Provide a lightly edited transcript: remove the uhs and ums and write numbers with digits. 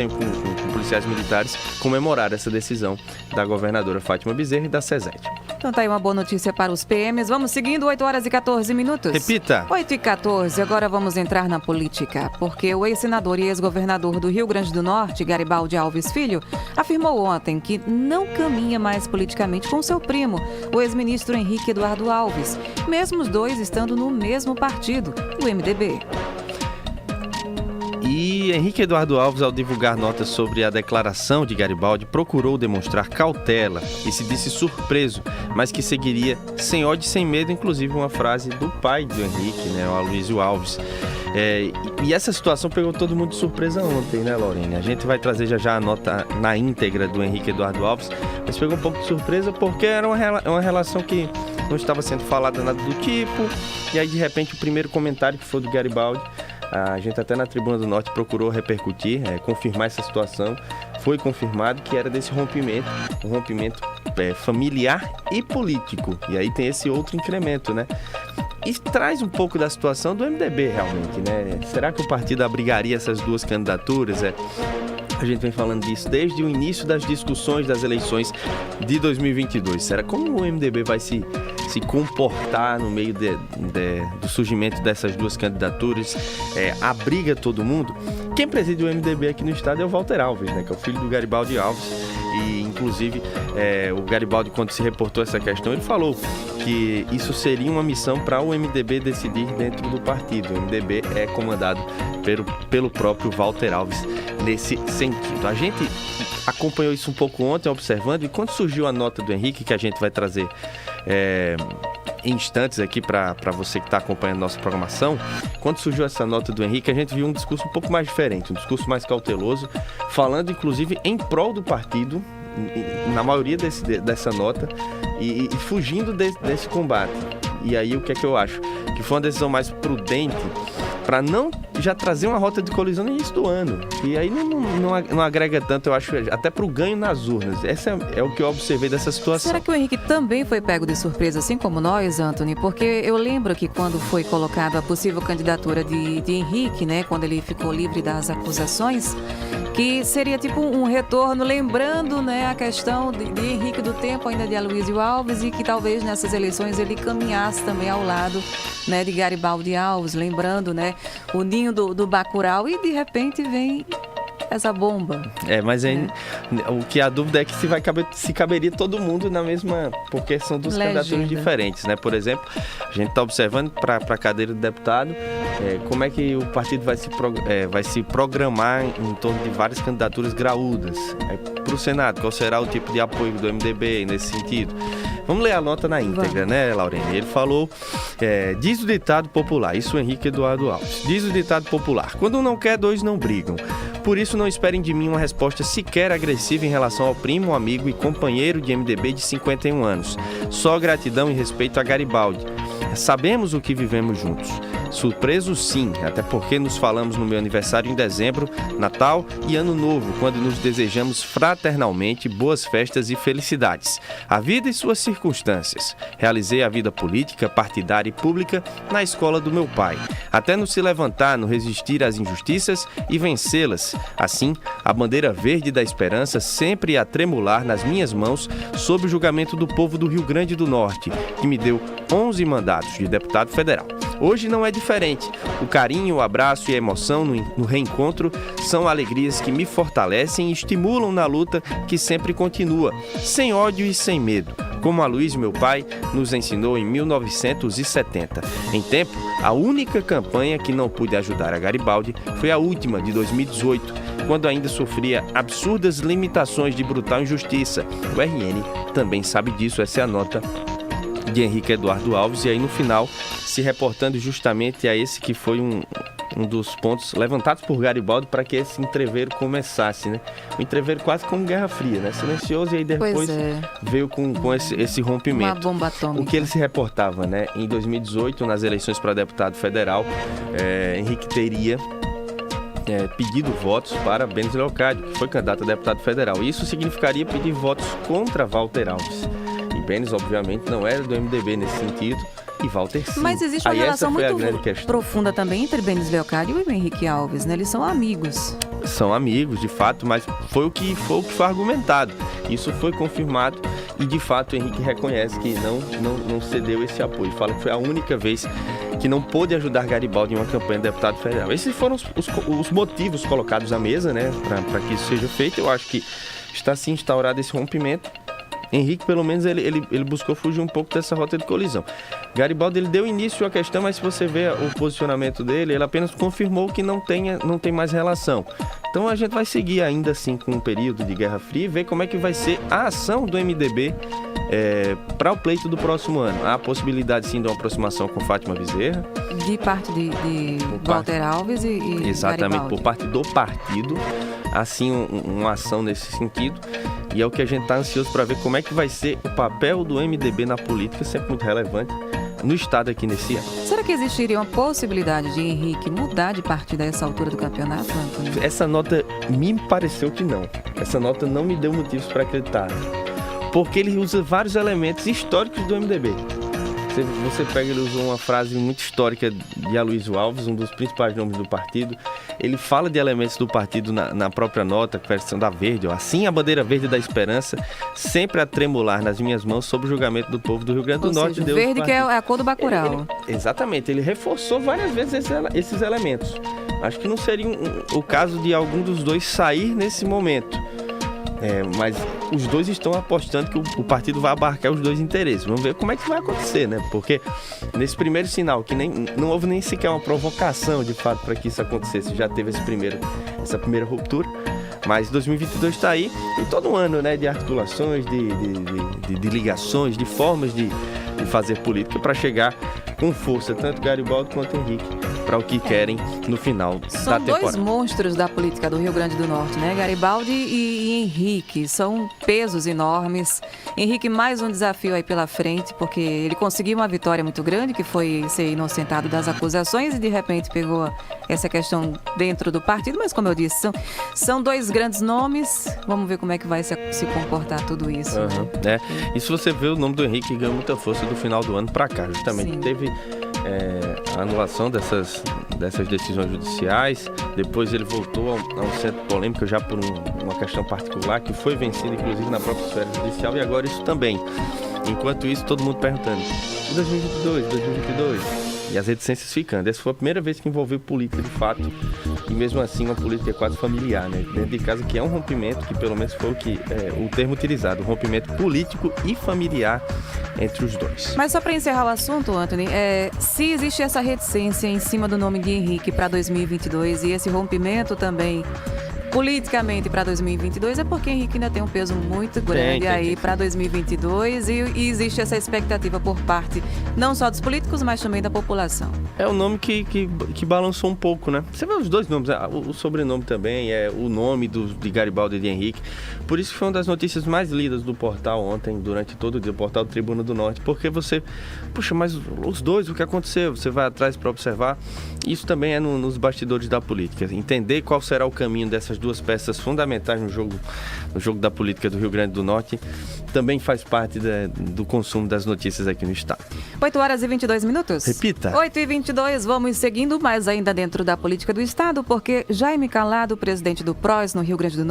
com policiais militares, comemorar essa decisão da governadora Fátima Bezerra e da SESET. Então tá aí uma boa notícia para os PMs. Vamos seguindo, 8 horas e 14 minutos. Repita. 8 e 14, agora vamos entrar na política, porque o ex-senador e ex-governador do Rio Grande do Norte, Garibaldi Alves Filho, afirmou ontem que não caminha mais politicamente com seu primo, o ex-ministro Henrique Eduardo Alves, mesmo os dois estando no mesmo partido, o MDB. E Henrique Eduardo Alves, ao divulgar notas sobre a declaração de Garibaldi, procurou demonstrar cautela e se disse surpreso, mas que seguiria sem ódio e sem medo, inclusive uma frase do pai do Henrique, o Aloysio Alves. E essa situação pegou todo mundo de surpresa ontem, né, Lorena? A gente vai trazer já a nota na íntegra do Henrique Eduardo Alves, mas pegou um pouco de surpresa porque era uma relação que não estava sendo falada nada do tipo, e aí de repente o primeiro comentário que foi do Garibaldi, a gente até na Tribuna do Norte procurou repercutir, confirmar essa situação. Foi confirmado que era desse rompimento, um rompimento familiar e político. E aí tem esse outro incremento, né? E traz um pouco da situação do MDB realmente, né? Será que o partido abrigaria essas duas candidaturas? A gente vem falando disso desde o início das discussões das eleições de 2022. Será como o MDB vai se comportar no meio do surgimento dessas duas candidaturas? Abriga todo mundo? Quem preside o MDB aqui no estado é o Walter Alves, né, que é o filho do Garibaldi Alves. E, inclusive, o Garibaldi, quando se reportou essa questão, ele falou que isso seria uma missão para o MDB decidir dentro do partido. O MDB é comandado pelo próprio Walter Alves nesse sentido. A gente acompanhou isso um pouco ontem, observando, e quando surgiu a nota do Henrique, que a gente vai trazer em instantes aqui para você que está acompanhando nossa programação, quando surgiu essa nota do Henrique, a gente viu um discurso um pouco mais diferente, um discurso mais cauteloso, falando inclusive em prol do partido, na maioria dessa nota, e fugindo desse combate. E aí o que é que eu acho? Que foi uma decisão mais prudente para não já trazer uma rota de colisão no início do ano. E aí não agrega tanto, eu acho, até para o ganho nas urnas. Essa é o que eu observei dessa situação. Será que o Henrique também foi pego de surpresa, assim como nós, Antony? Porque eu lembro que quando foi colocada a possível candidatura de Henrique, né, quando ele ficou livre das acusações, que seria tipo um retorno, lembrando, né, a questão de Henrique do tempo ainda de Aloysio Alves, e que talvez nessas eleições ele caminhasse também ao lado, né, de Garibaldi Alves, lembrando, né, o ninho do Bacurau, e de repente vem essa bomba. Mas aí, o que a dúvida é que se caberia todo mundo na mesma, porque são duas candidaturas diferentes, né? Por exemplo, a gente está observando para a cadeira do deputado, como é que o partido vai se programar em torno de várias candidaturas graúdas. Para o Senado, qual será o tipo de apoio do MDB nesse sentido? Vamos ler a nota na íntegra, né, Laurene? Ele falou, diz o ditado popular, isso o Henrique Eduardo Alves, diz o ditado popular: quando um não quer, dois não brigam. Por isso, não esperem de mim uma resposta sequer agressiva em relação ao primo, amigo e companheiro de MDB de 51 anos. Só gratidão e respeito a Garibaldi. Sabemos o que vivemos juntos. Surpreso, sim, até porque nos falamos no meu aniversário em dezembro, Natal e Ano Novo, quando nos desejamos fraternalmente boas festas e felicidades. A vida e suas circunstâncias. Realizei a vida política, partidária e pública na escola do meu pai, até no se levantar, no resistir às injustiças e vencê-las. Assim, a bandeira verde da esperança sempre a tremular nas minhas mãos sob o julgamento do povo do Rio Grande do Norte, que me deu 11 mandatos de deputado federal. Hoje não é diferente. O carinho, o abraço e a emoção no reencontro são alegrias que me fortalecem e estimulam na luta que sempre continua, sem ódio e sem medo, como Aloysio, meu pai, nos ensinou em 1970. Em tempo, a única campanha que não pude ajudar a Garibaldi foi a última, de 2018, quando ainda sofria absurdas limitações de brutal injustiça. O RN também sabe disso, essa é a nota de Henrique Eduardo Alves, e aí no final se reportando justamente a esse que foi um dos pontos levantados por Garibaldi para que esse entreveiro começasse, né? O entreveiro quase como Guerra Fria, né? Silencioso, e aí depois veio com esse rompimento. Uma bomba atômica. O que ele se reportava, né? Em 2018, nas eleições para deputado federal, Henrique teria pedido votos para Benes Leocádio, que foi candidato a deputado federal. Isso significaria pedir votos contra Walter Alves. E Benes, obviamente, não era do MDB nesse sentido, e Walter Silva. Mas existe uma Aí relação essa foi a muito grande questão. profunda também entre Benis Leocádio e o Henrique Alves, né? Eles são amigos. São amigos, de fato, mas foi o que foi argumentado. Isso foi confirmado e, de fato, o Henrique reconhece que não cedeu esse apoio. Fala que foi a única vez que não pôde ajudar Garibaldi em uma campanha de deputado federal. Esses foram os motivos colocados à mesa, né, para que isso seja feito. Eu acho que está sim instaurado esse rompimento. Henrique, pelo menos, ele buscou fugir um pouco dessa rota de colisão. Garibaldi, ele deu início à questão, mas se você vê o posicionamento dele, ele apenas confirmou que não tem mais relação. Então a gente vai seguir ainda assim com um período de Guerra Fria e ver como é que vai ser a ação do MDB para o pleito do próximo ano. Há a possibilidade sim de uma aproximação com Fátima Bezerra. De parte de Walter Alves e exatamente, Garibaldi. por parte do partido. Assim, uma ação nesse sentido. E é o que a gente está ansioso para ver como é que vai ser o papel do MDB na política, sempre muito relevante, no estado aqui nesse ano. Será que existiria uma possibilidade de Henrique mudar de partido a essa altura do campeonato, Antônio? Essa nota me pareceu que não. Essa nota não me deu motivos para acreditar. Porque ele usa vários elementos históricos do MDB. Você pega, ele usou uma frase muito histórica de Aloysio Alves, um dos principais nomes do partido. Ele fala de elementos do partido na própria nota, a questão da verde. Assim a bandeira verde da esperança, sempre a tremular nas minhas mãos sob o julgamento do povo do Rio Grande do Norte. Seja, verde que é a cor do Bacurau. Exatamente, ele reforçou várias vezes esses elementos. Acho que não seria o caso de algum dos dois sair nesse momento. Mas os dois estão apostando que o partido vai abarcar os dois interesses. Vamos ver como é que vai acontecer, né? Porque nesse primeiro sinal, que não houve nem sequer uma provocação, de fato, para que isso acontecesse. Já teve essa primeira ruptura. Mas 2022 está aí, e todo um ano, né, de articulações, de ligações, de formas de fazer política para chegar com força, tanto Garibaldi quanto Henrique, para o que querem no final da temporada. São dois monstros da política do Rio Grande do Norte, né? Garibaldi e Henrique, são pesos enormes. Henrique, mais um desafio aí pela frente, porque ele conseguiu uma vitória muito grande, que foi ser inocentado das acusações, e de repente pegou essa questão dentro do partido, mas como eu disse, são dois grandes nomes. Vamos ver como é que vai se comportar tudo isso. E se você vê, o nome do Henrique ganhou muita força do final do ano para cá, justamente. Sim. Teve a anulação dessas decisões judiciais, depois ele voltou a um centro polêmico já por uma questão particular que foi vencida inclusive na própria esfera judicial, e agora isso também. Enquanto isso, todo mundo perguntando 2022 e as reticências ficando. Essa foi a primeira vez que envolveu política de fato, e mesmo assim uma política quase familiar, né? Dentro de casa, que é um rompimento, que pelo menos foi o termo utilizado, um rompimento político e familiar entre os dois. Mas só para encerrar o assunto, Antônio, se existe essa reticência em cima do nome de Henrique para 2022 e esse rompimento também politicamente para 2022, é porque Henrique ainda tem um peso muito grande aí para 2022 e existe essa expectativa por parte não só dos políticos, mas também da população. É um nome que balançou um pouco, né? Você vê os dois nomes, o sobrenome também, o nome de Garibaldi e de Henrique. Por isso que foi uma das notícias mais lidas do portal ontem, durante todo o dia, o portal Tribuna do Norte, porque mas os dois, o que aconteceu? Você vai atrás para observar. Isso também é nos bastidores da política. Entender qual será o caminho dessas duas peças fundamentais no jogo da política do Rio Grande do Norte também faz parte do consumo das notícias aqui no estado. 8h22. Repita. 8h22, vamos seguindo mais ainda dentro da política do estado, porque Jaime Calado, presidente do PROS no Rio Grande do Norte,